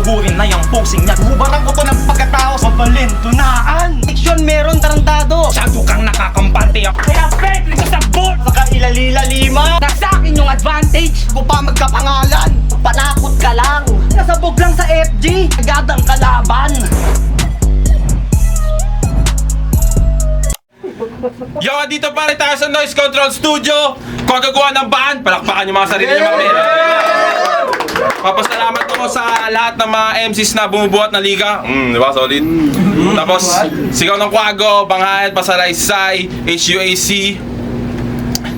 Susugurin na yung pusing niya. Hubaran ko to ng pagkatao sa balintunaan. Action meron tarantado. Masyado kang nakakampante. Kaya fake ko sa board. Saka ilalila-lima. Nasa akin yung advantage. Kung pa magkapangalan, panakot ka lang. Nasabog lang sa FG. Agad ang kalaban. Yo, dito pare tayo sa Noise Control Studio. Kung gagawa ng band, palakpakan yung mga sarili nyo mga men. Papasalamat ko sa lahat ng mga MCs na bumubuhat na liga. Diba? Solid. Tapos, Sigaw ng Kwago, Banghayan, Pasalaysay, HUAC.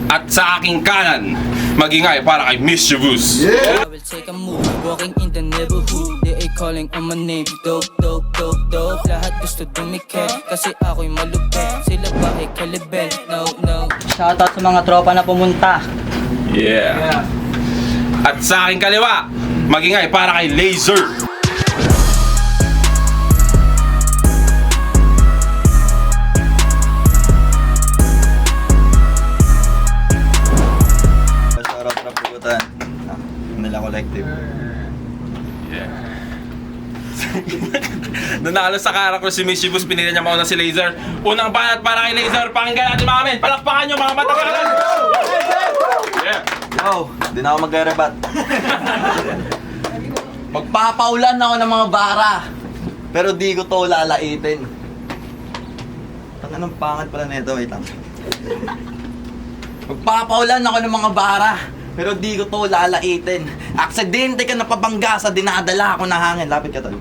At sa aking kanan, magingay para kay Mischievous. I will take a move, walking in the neighborhood. They ain't calling on my name. Dope, dope, dope, dope. Lahat gusto dumikit, kasi ako'y malupit. Sila ba ay kalibel? No, no. Shoutout sa mga tropa na pumunta. Yeah. At sa aking kaliwa, magingay para kay Laser. Sarap na pugutan. Manila Collective. Yeah. Nanalo sa karakter si Mischievous, pinili niya mauna si Laser. Unang banat para kay Laser, pakinggan natin mga men. Palakpakan nyo mga matagalan. Yeah. Yo, di na ako mag-rebat. Magpapaulan ako ng mga bara. Pero di ko to lalaitin. Tangan ng pangat pala nito, wait lang. Magpapaulan ako ng mga bara. Pero di ko to lalaitin. Aksidente ka na pabangga sa dinadala ko na hangin. Lapit ka tol.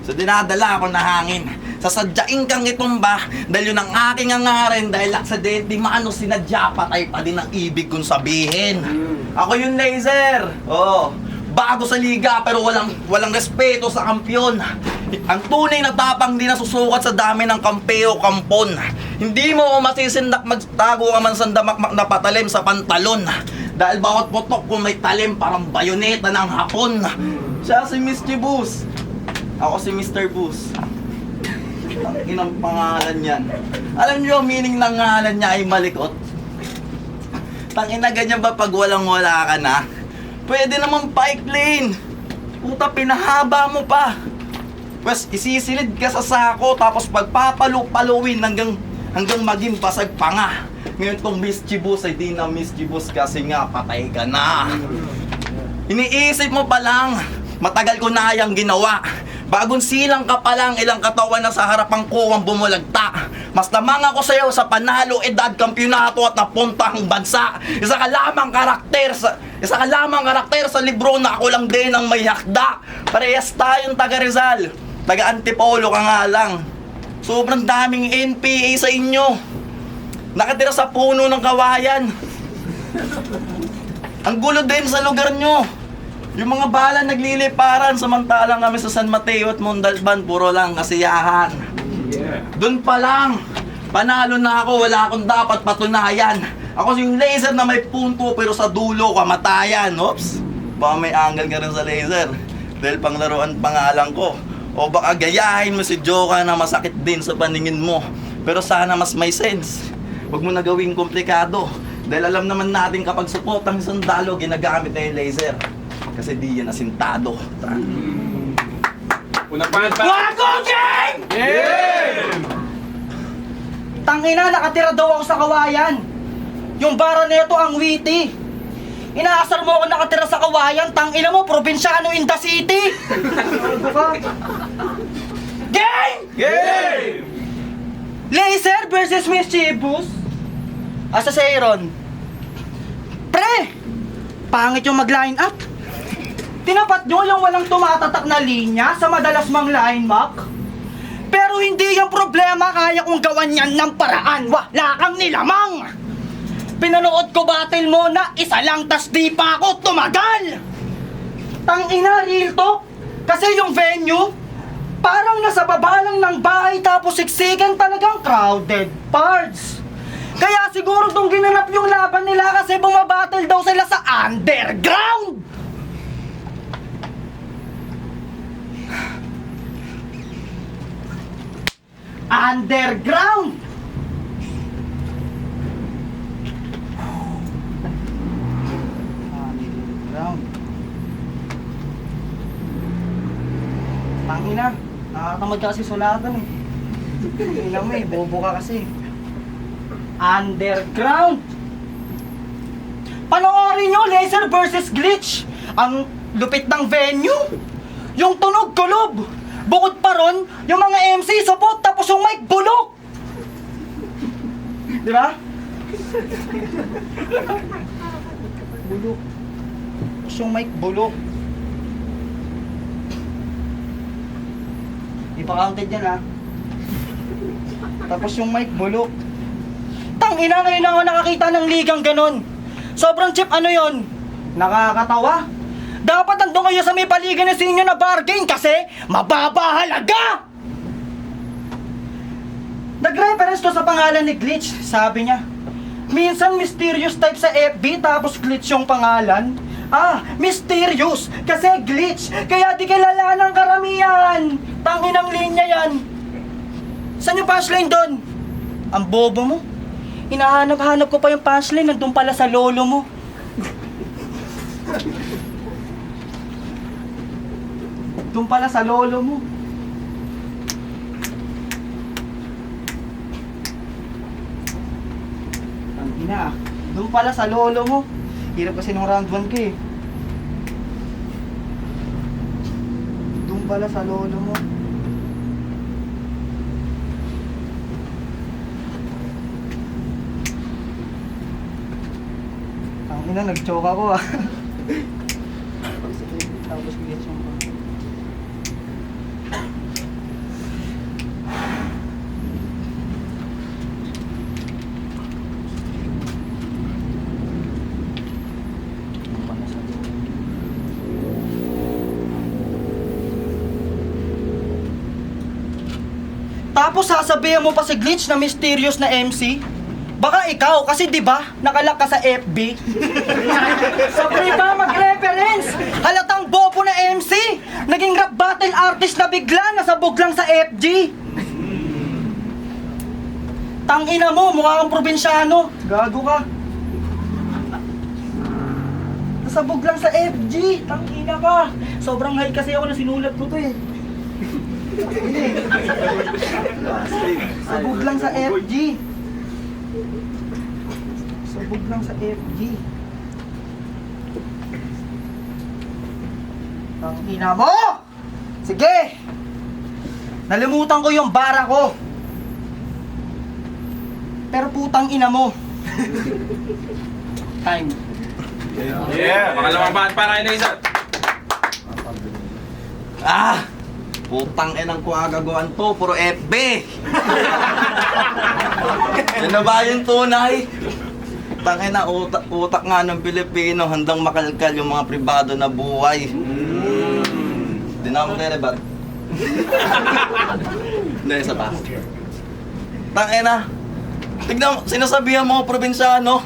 Sa dinadala ko na hangin. Sasadyain kang itumba dahil yun ang aking angarin. Dahil aksidente maano sinadya, patay pa din ang ibig kong sabihin. Ako yung Laser. Oo. Bago sa liga pero walang respeto sa kampyon. Ang tunay na tapang di nasusukat sa dami ng kampe o kampon. Hindi mo masisindak magtago ka man sa damakmak na patalim sa pantalon. Dahil bawat putok kung may talim parang bayoneta ng hapon. Siya si Mischievous. Ako si Mr. Boost. Ang inang pangalan niyan. Alam niyo ang meaning ng ngalan niya ay malikot? Tangina ganyan ba pag walang-wala ka na? Pwede naman bike lane. Puta, pinahaba mo pa. Pwes, isisilid ka sa sako tapos pagpapalu-paluin hanggang maging basag pa nga. Ngayon tong Mischievous ay di na Mischievous kasi nga patay ka na. Iniisip mo pa lang, matagal ko na yung ginawa. Bagong silang ka pa lang, ilang katawan na sa harapang ko ang bumulagta. Mas lamang ako sa'yo sa panalo, edad, kampyonato at napuntahang bansa. Isa ka lamang karakter sa libro na ako lang din ang may hakda. Parehas tayong taga Rizal, taga Antipolo ka nga lang. Sobrang daming NPA sa inyo. Nakatira sa puno ng kawayan. Ang gulo din sa lugar nyo. Yung mga bala nagliliparan samantalang kami sa San Mateo at Montalban puro lang kasiyahan. Doon pa lang, panalo na ako, wala akong dapat patunayan. Ako yung Laser na may punto pero sa dulo kamatayan. Oops, baka may angle ka rin sa Laser dahil panglaruan pangalan ko. O baka gayahin mo si Joka na masakit din sa paningin mo pero sana mas may sense. Huwag mo na gawing komplikado dahil alam naman natin kapag support ang isang dalo ginagamit na yung Laser. Kasi di yan asintado. Unang banat para... Kwago Gang! Tangina, nakatira daw ako sa kawayan. Yung bara neto ang witty. Inaasar mo ako nakatira sa kawayan. Tangina mo, probinsyano in the city. Gang! Game! Laser versus Mischievous. Asa sa Aaron? Pre! Pangit yung mag-line up. Tinapat nyo yung walang tumatatak na linya sa madalas mang line mark. Pero hindi yung problema, kaya kong gawan yan ng paraan. Wala kang nilamang. Pinanood ko battle mo na isa lang tas di pa ako tumagal. Tangina, real talk. Kasi yung venue, parang nasa baba lang ng bahay tapos siksikan talagang crowded parts. Kaya siguro tong ginanap yung laban nila kasi bumabattle daw sila sa underground. Underground! Underground. Tangina, nakakamad ka kasi sulatan eh. Tingnan mo eh, bobo ka kasi. Underground! Panoorin nyo, Laser versus Glitch! Ang lupit ng venue! Yung tunog kulob! Bukod pa ron, yung mga MC supot, tapos yung mic bulok! Di ba? Bulok. Tapos yung mic bulok. Di pa counted yan ha. Tapos yung mic bulok. Tangina, ngayon ako nakakita ng ligang ganon. Sobrang cheap, ano yon? Nakakatawa. Dapat nandun kayo sa may paligan na sinyo na bargain kasi mababa halaga! Nag-reference to sa pangalan ni Glitch, sabi niya. Minsan mysterious type sa FB tapos Glitch yung pangalan. Ah, mysterious kasi Glitch, kaya di kilala ng karamihan. Tanginang linya yan. Saan yung punchline doon? Ang bobo mo. Hinahanap-hanap ko pa yung punchline, nandun pala sa lolo mo. Doon pala sa lolo mo. Ang ina, doon pala sa lolo mo. Hirap kasi nung round 1 ko eh. Doon pala sa lolo mo. Ang ina, nag-choke ako ah. Tapos bigyan siyang tapos sasabihan mo pa si Glitch na mysterious na MC? Baka ikaw, kasi di ba nakalak ka sa FB? Sabay ba mag-reference? Halatang bobo na MC! Naging rap battle artist na bigla, nasabog lang sa FG! Tangina mo, mukha kang probinsyano. Gago ka. Nasabog lang sa FG. Tangina ka. Sobrang high kasi ako na sinulat ko to eh. Sabog lang sa FG. Sabog lang sa FG. Tangina mo! Sige! Nalimutan ko yung bara ko. Pero putang ina mo. Time. Yeah, pangalawang bahan para kayo na isa. Ah! Putang inang ko agagawan to, puro FB! Yan na ba yung tunay? Tangin na utak nga ng Pilipino, handang makalkal yung mga pribado na buhay. Di na ako nire-bat. Hindi, isa pa. Tangin na. Tignan mo, sinasabihan mo, probinsyano.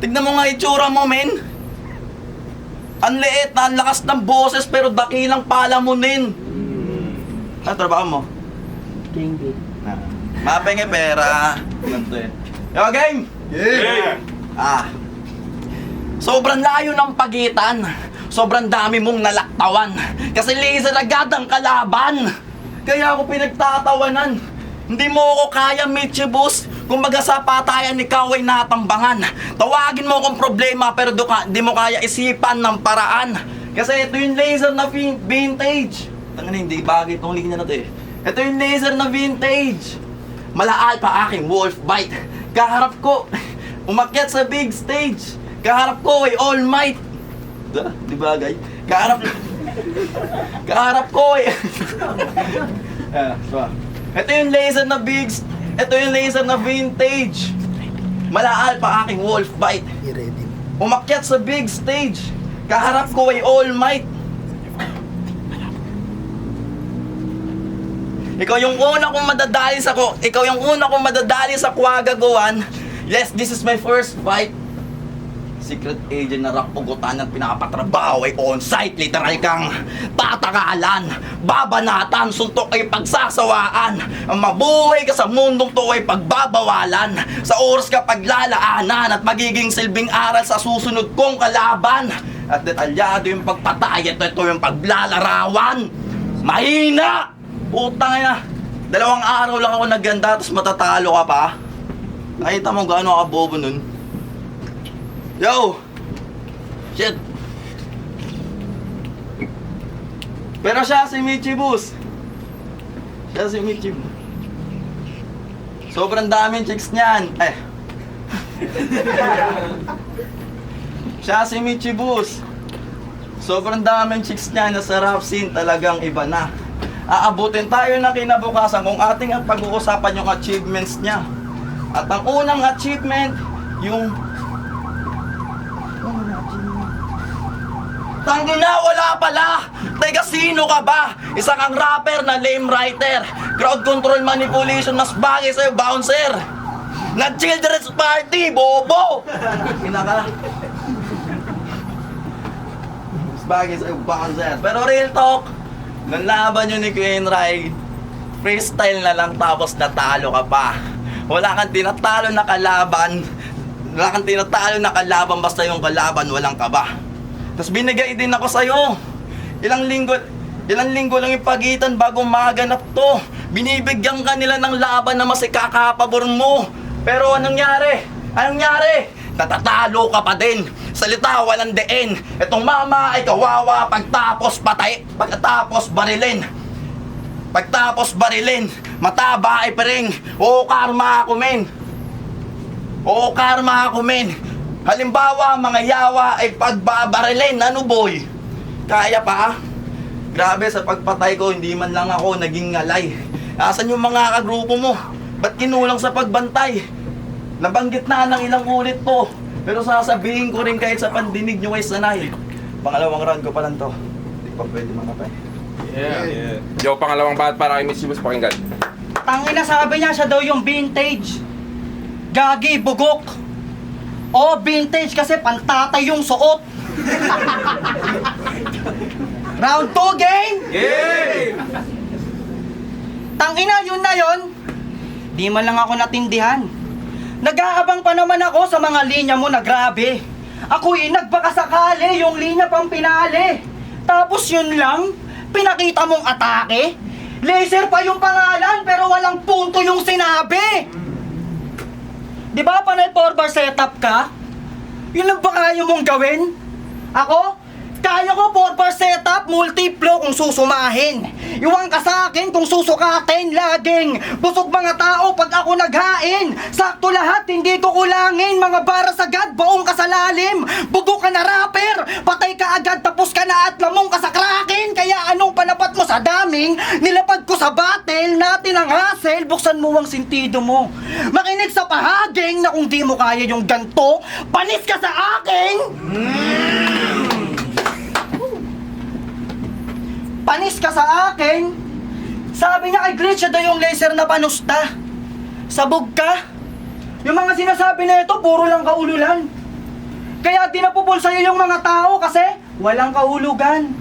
Tignan mo nga itsura mo, men. Ang liit na, ang lakas ng boses, pero dakilang palamunin. Ano trabaho mo? King. Mapenge pera. Ganito eh. Yo, gang! Yeah! Ah. Sobrang layo ng pagitan. Sobrang dami mong nalaktawan. Kasi laser agad ang kalaban. Kaya ako pinagtatawanan. Hindi mo ako kaya, Michibus. Kumbaga sa patayan, ikaw ay natambangan. Tawagin mo akong problema, pero di mo kaya isipan ng paraan. Kasi ito yung laser na vintage. Tangina, hindi bagay itong linya na to eh. Ito yung laser na vintage. Malaal pa aking wolf bite. Kaharap ko, umakyat sa big stage. Kaharap ko ay all might. Di bagay? Kaharap ko ay... Ito yung laser na ito yung laser na vintage. Malaal pa aking wolf bite. Umakyat sa big stage. Kaharap ko ay all might. Ikaw yung una kong madadali sa kuwagaguan. Yes, this is my first fight. Secret agent na rap pugutan at pinapatrabaho ay on-site. Literal kang tatakalan, babanatan, suntok ay pagsasawaan. Ang mabuhay ka sa mundong to ay pagbabawalan. Sa oras ka paglalaanan at magiging silbing aral sa susunod kong kalaban. At detalyado yung pagpatay at ito yung paglalarawan. Mahina! Putang ina. 2 araw lang ako nagganda tapos matatalo ka pa. Nakita mo gaano ka bobo nun. Yo! Shit! Pero siya si Michibus. Siya si Michibus. Sobrang daming chicks niyan. Siya si Michibus. Sobrang daming chicks niya na sa rap scene talagang iba na. Aabutin tayo ng kinabukasan kung ating ang pag-uusapan yung achievements niya. At ang unang achievement, yung... Tangina, wala pala! Teka, sino ka ba? Isa kang rapper na lame writer. Crowd control manipulation, mas bagay sa'yo, bouncer. Nag-children's party, bobo! Kinaka. Mas bagay sa'yo, bouncer. Pero real talk, nung laban yun ni Queen Rai, freestyle na lang tapos natalo ka pa. Wala kang tinatalo na kalaban. Wala kang tinatalo na kalaban basta yung kalaban walang kaba. Tapos binigay din ako sa'yo. Ilang linggo lang yung pagitan bago maganap to. Binibigyan ka nila ng laban na mas ikakapabor mo. Pero anong nangyari? Anong nangyari? Natatalo ka pa din. Salita walang diin. Itong mama ay kawawa pagtapos patay. Pagkatapos barilin. Pagtapos barilin. Mataba ay pering. Oo, karma ako men. Oo, karma ako men. Halimbawa, mga yawa ay pagbabarilin. Ano boy? Kaya pa? Grabe, sa pagpatay ko, hindi man lang ako naging ngalay. Asan yung mga kagrupo mo? Ba't kinulang sa pagbantay? Nabanggit na ng ilang ulit to. Pero sasabihin ko rin kahit sa pandinig nyo ay sanay. Pangalawang round ko pa lang to. Hindi pa pwede makapay. Yeah. Yo, pangalawang bahat para kay Michibus, pakinggan. Tangina, sabi niya siya daw yung vintage. Gagi, bugok. O, vintage kasi pantatay yung suot. Round 2, game! Yeah! Tangina, yun na yun. Di man lang ako natindihan. Nag-aabang pa naman ako sa mga linya mo na grabe. Ako'y nagbakasakali yung linya pang pinali. Tapos yun lang, pinakita mong atake. Laser pa yung pangalan pero walang punto yung sinabi. Di ba panay 4-bar setup ka? Yun lang ba kaya mong gawin? Ako? Kaya ko 4-bar setup, multiplo kung susumahin. Iwan ka sa akin kung susukatin laging. Busog mga tao pag ako naghain. Sakto lahat, hindi ko kulangin. Mga bara sagad, baong ka sa lalim. Bugo ka na rapper, patay ka agad tapos ka na at lamong ka sa kraken. Kaya anong panapat mo sa daming nilapag ko sa battle natin ang hassle. Buksan mo ang sentido mo. Makinig sa pahaging na kung di mo kaya yung ganto, panis ka sa akin. Panis ka sa akin. Sabi niya kay Glitch, siya daw yung laser na panusta. Sabog ka. Yung mga sinasabi na ito, puro lang kaululan. Kaya dinapupul sa'yo yung mga tao kasi walang kahulugan.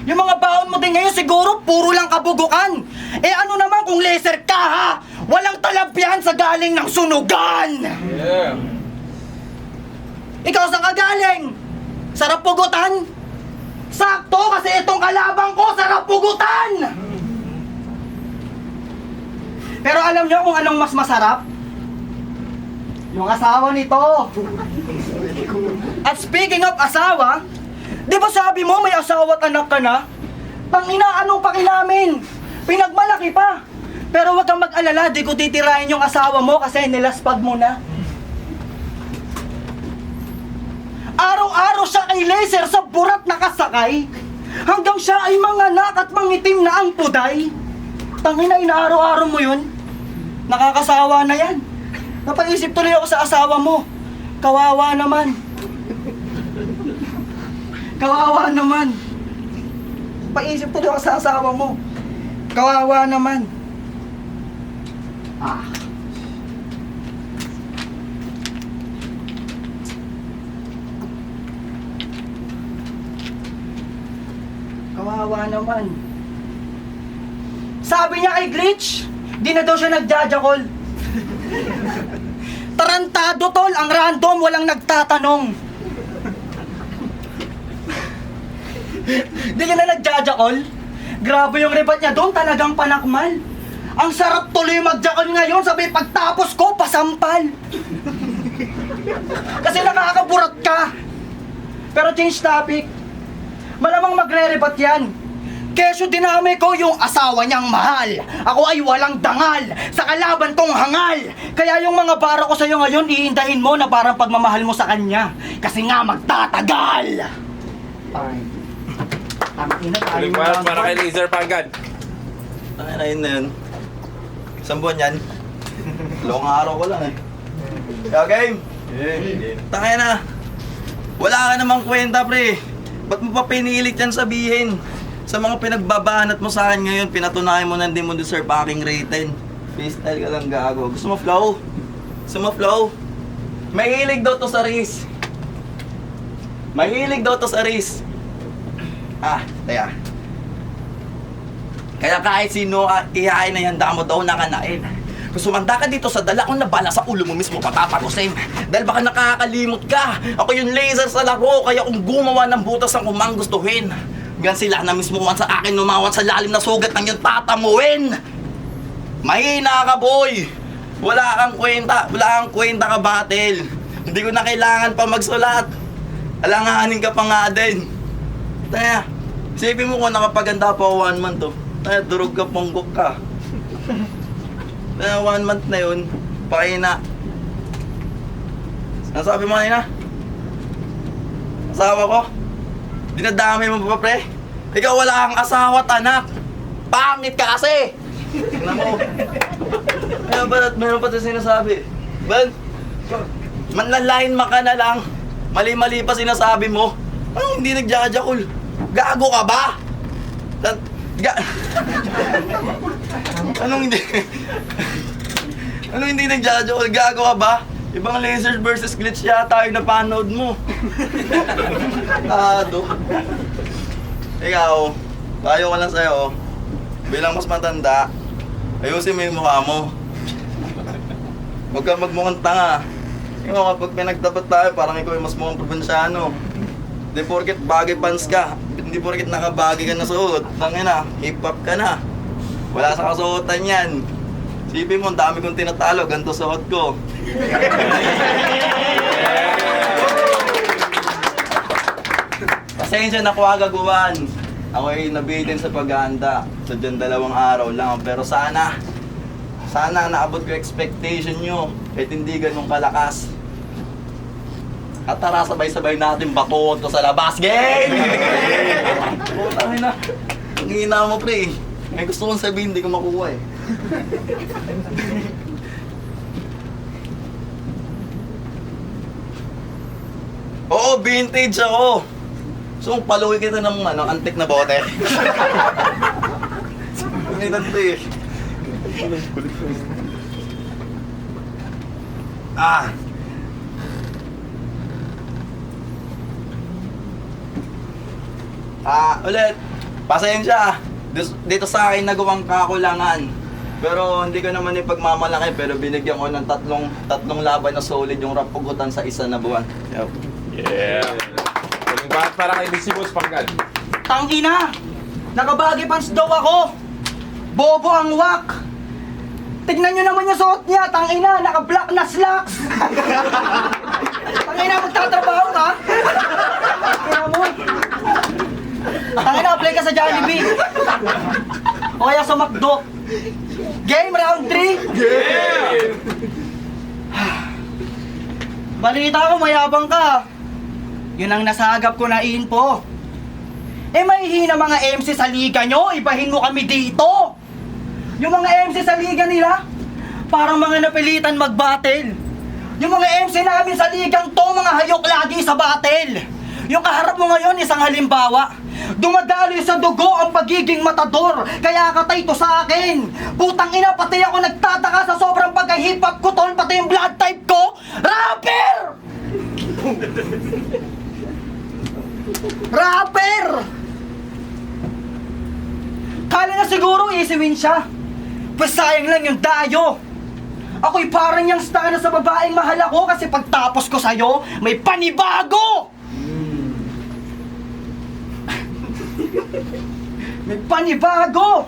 Yung mga baon mo din ngayon siguro puro lang kabugukan. Eh ano naman kung laser ka ha? Walang talab yan sa galing ng sunugan. Yeah. Ikaw saan ka galing? Sarap pugutan? Sakto kasi itong kalabang ko sarap pugutan! Pero alam nyo kung anong mas masarap? Yung asawa nito. At speaking of asawa, di ba sabi mo may asawa at anak ka na? Tangina, anong pakilamin? Pinagmalaki pa. Pero wag kang mag-alala, di ko titirahin yung asawa mo kasi nilaspag mo na. Araw-araw siya kay laser sa burat nakasakay. Hanggang siya ay manganak at mangitim na ang puday. Tangina, inaaraw-araw mo yun. Nakakasawa na yan. Napaisip tuloy ako sa asawa mo. Kawawa naman. Kawawa naman. Paisip tuloy ako sa asawa mo. Kawawa naman. Kawawa naman. Sabi niya kay Glitch, di na daw siya nagjajakol. Tarantado tol, ang random, walang nagtatanong. Di ka na nagjajakol? Grabe yung rebat niya doon, talagang panakmal. Ang sarap tuloy magjakol ngayon, sabi pagtapos ko, pasampal. Kasi nakakaburat ka. Pero change topic. Malamang magre-rebat yan. Kesyo dinami ko yung asawa niyang mahal. Ako ay walang dangal sa kalaban kong hangal. Kaya yung mga bara ko sa'yo ngayon, iindahin mo na parang pagmamahal mo sa kanya. Kasi nga magtatagal. Uling para kay Laser Panggan. Tangin na yun na yun. Isang buwan yan. Long araw ko lang eh. Kaya game. Tangin na. Wala ka namang kwenta pre. Ba't mo pa pinilit yan sabihin? Sa mga pinagbabanat mo sa akin ngayon, pinatunayan mo na hindi mo deserve aking rating. Freestyle ka lang gago. Gusto mo flow? Gusto mo flow? Mahilig daw to sa race. Mahilig daw to sa race. Taya. Kaya kahit sino ihain na handa mo daw nakanain. Kung sumanda ka dito sa dala kong nabala sa ulo mo mismo patatapusin. Dahil baka nakakalimot ka. Ako yung laser sa laro, kaya kung gumawa ng butas ang kumang gustuhin. Gan sila na mismo sa akin numawat sa lalim na sugat ng iyong tatamuin. Mahina ka boy. Wala kang kwenta ka battle. Hindi ko na kailangan pa magsulat. Alanganin ka pa nga din. Taya, isipin mo kung nakapaganda pa 1 month to. Taya, durog ka, ponggok ka. Taya, 1 month na yun, pakina. Ano sabi mo kanina? Asawa ko? Dinadamay mo pa pre? Ikaw wala kang asawa at anak. Pangit ka kasi. Tingnan mo. Kaya ba't meron pa ito sinasabi? Ba't? Manlalain ka na lang. Mali-mali pa sinasabi mo. Anong hindi nagjajakol? Gago ka ba? Anong hindi nagjajakol? Gago ka ba? Ibang lasers versus glitch yata yung napanood mo. Ikaw, payo ko lang sa'yo. Bilang mas matanda, ayusin mo yung mukha mo. Huwag kang magmukhang tanga. Ikaw, kapag pinagtapat tayo, parang ikaw yung mas mukhang probinsyano. Hindi porket bagay pants ka. Hindi porket nakabagay ka na suot. Tangina, hip-hop ka na. Wala sa kasuotan yan. Sipin mo, ang dami kong tinatalo, ganito suot ko. Pasensya na ko agaguan. Ako ay nabitin sa paghahanda. So dyan 2 araw lang. Pero sana naabot ko expectation nyo. Kahit hindi ganun kalakas. At tara, sabay-sabay natin bakuot ko sa labas. Game! Putang ina. Ang hina mo pre. May gusto kong sabihin, hindi ko makuha eh. Oo, vintage ako. So, paluwi kita ng antik na bote. Pagnitan to eh. Ulit. Pasensya. Dito sa akin nagawang kakulangan. Pero hindi ko naman ipagmamalaki, pero binigyan ko ng tatlong laban na solid yung rap pugutan sa isa na buwan. Yep. Yeah. Uling para kay Boss Panggan. Tangina! Nakabagay pants daw ako! Bobo ang wak! Tignan nyo naman yung suot niya, tangina! Naka-black na slacks! Tangina, magtatrabaho ka? Tangina mo! Tangina, apply ka sa Jollibee! O kaya sa McDo! Game round 3! Yeah! Balita ko, mayabang ka! Yun ang nasagap ko na info. May hina mga MC sa liga nyo, ibahin mo kami dito. Yung mga MC sa liga nila, parang mga napilitan mag-battle. Yung mga MC namin sa ligang to, mga hayok lagi sa battle. Yung kaharap mo ngayon, isang halimbawa. Dumadaloy sa dugo ang pagiging matador, kaya katay to sa akin. Putang ina, pati ako nagtataka sa sobrang pagka-hip-hop ko tol, pati yung blood type ko, rapper! Rapper! Kala na siguro easy win siya. Pues sayang lang yung dayo. Ako'y parang yung star na sa babaeng mahal ako kasi pagtapos ko sa'yo, may panibago! May panibago!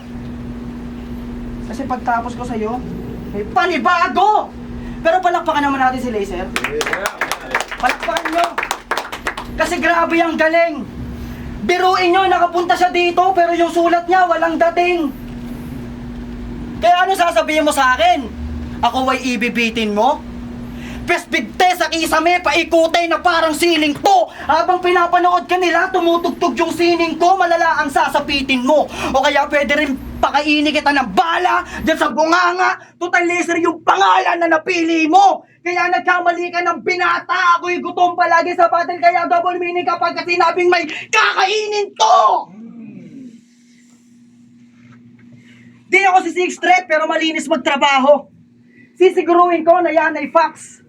Kasi pagtapos ko sa'yo, may panibago! Pero palakpakan naman natin si Laser. Palakpakan nyo! Kasi grabe ang galing! Biruin nyo, nakapunta siya dito, pero yung sulat niya walang dating. Kaya ano sasabihin mo sa akin? Ako ay ibibitin mo? Pesbigte sa kisame, paikutin na parang siling to. Habang pinapanood ka nila, tumutugtog yung sining ko, malala ang sasapitin mo. O kaya pwede rin pakainin kita ng bala dyan sa bunganga. Total Laser yung pangalan na napili mo. Kaya nagkamali ka ng binata. Ako'y gutom palagi sa battle, kaya double meaning kapag sinabing may kakainin to. Di ako si Six Threat pero malinis magtrabaho. Sisiguruhin ko na yan ay facts.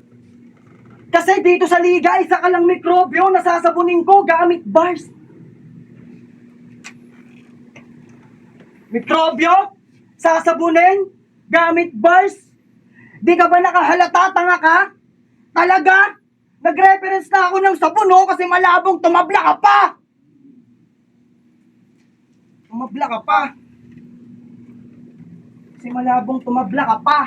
Kasi dito sa liga, isa ka lang mikrobyo na sasabunin ko gamit bars. Mikrobyo? Sasabunin? Gamit bars? Di ka ba nakahalata, tanga ka? Talaga? Nag-reference na ako ng sabuno kasi malabong tumabla ka pa! Tumabla ka pa! Kasi malabong tumabla ka pa!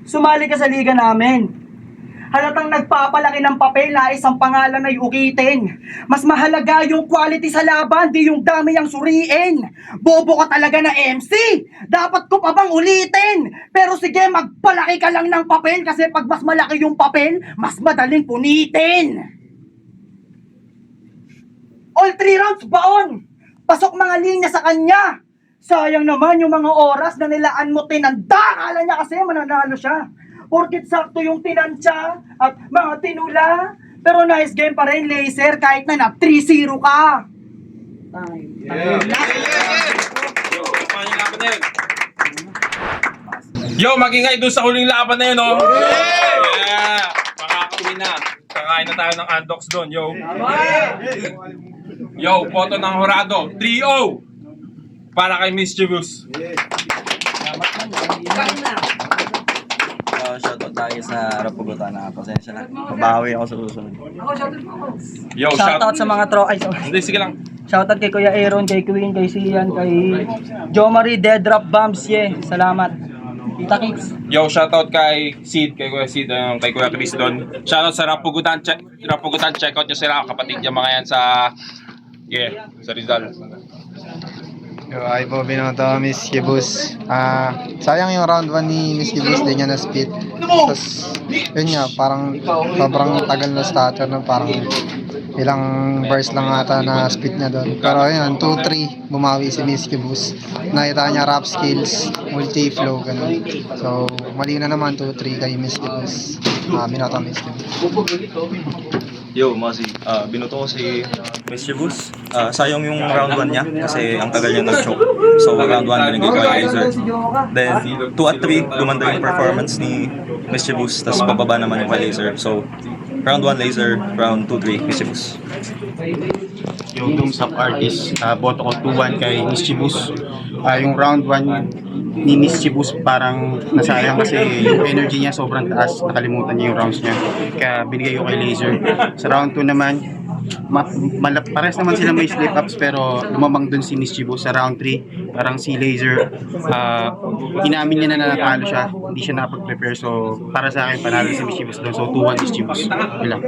Sumali ka sa liga namin. Halatang nagpapalaki ng papel na isang pangalan ay ukitin. Mas mahalaga yung quality sa laban, di yung dami ang suriin. Bobo ka talaga na MC. Dapat ko pa bang ulitin? Pero sige, magpalaki ka lang ng papel kasi pag mas malaki yung papel, mas madaling punitin. All 3 rounds baon. Pasok mga linya sa kanya. Sayang naman yung mga oras na nilaan mo tinanda. Akala niya kasi mananalo siya. Porkit sakto yung tinansya at mga tinula. Pero nice game pa rin, Laser, kahit na na 3-0 ka. Yo, magingay doon sa huling laban na yun, oh. Yeah! Makakauwi na. Kakain na tayo ng Andox doon, yo. Yo, photo ng Horado. 3-0! Para kay Mischievous. Shoutout tayo sa Rapugutan na pasensya na. Mabawi ako sa susunod. Yo, Shoutout sa mga ay, sorry. Hindi, sige lang. Shoutout kay Kuya Aaron, kay Queen, kay Sian, kay Jo Marie, Dead Drop Bombs, Salamat. Kita Kicks. Yo, shoutout kay Sid, kay Kuya Sid, kay Kuya Chris doon. Shoutout sa Rapugutan, check out nyo sila, kapatid niya mga yan sa sa Rizal. Yo, ay po binoto Miss Kibus. Sayang yung round 1 ni Miss Kibus, di niya na-spit. Tapos, yun nga, parang sobrang tagal na starter na parang ilang verse lang ata na spit niya doon. Pero yun, 2-3, bumawi si Miss Kibus. Nakita niya rap skills, multi-flow, ganun. So, mali na naman 2-3 kay Miss Kibus. Binoto Miss Kibus. Yo, Masi. Binoto ko si Mischievous. Sayang yung round 1 niya kasi ang tagal niya nag-choke. So, round 1 galing kay Kuya Laser. Then, 2 at 3, gumanda yung performance ni Mischievous. Tapos, bababa naman yung kay Laser. So, round 1 Laser, round 2-3 Mischievous. Yung Doom Sub Artist, boto ko 2-1 kay Mischievous. Yung round 1 ni Mischievous parang nasayang kasi yung energy niya sobrang taas, nakalimutan niya yung rounds niya. Kaya binigay ko kay Laser. Sa round 2 naman, pares naman sila may slip ups pero lumamang dun si Mischievous. Sa round 3, parang si Laser, inamin niya na natalo siya, hindi siya nakapag-prepare. So para sa akin, panalo si Mischievous dun. So 2-1 Mischievous. Yun lang.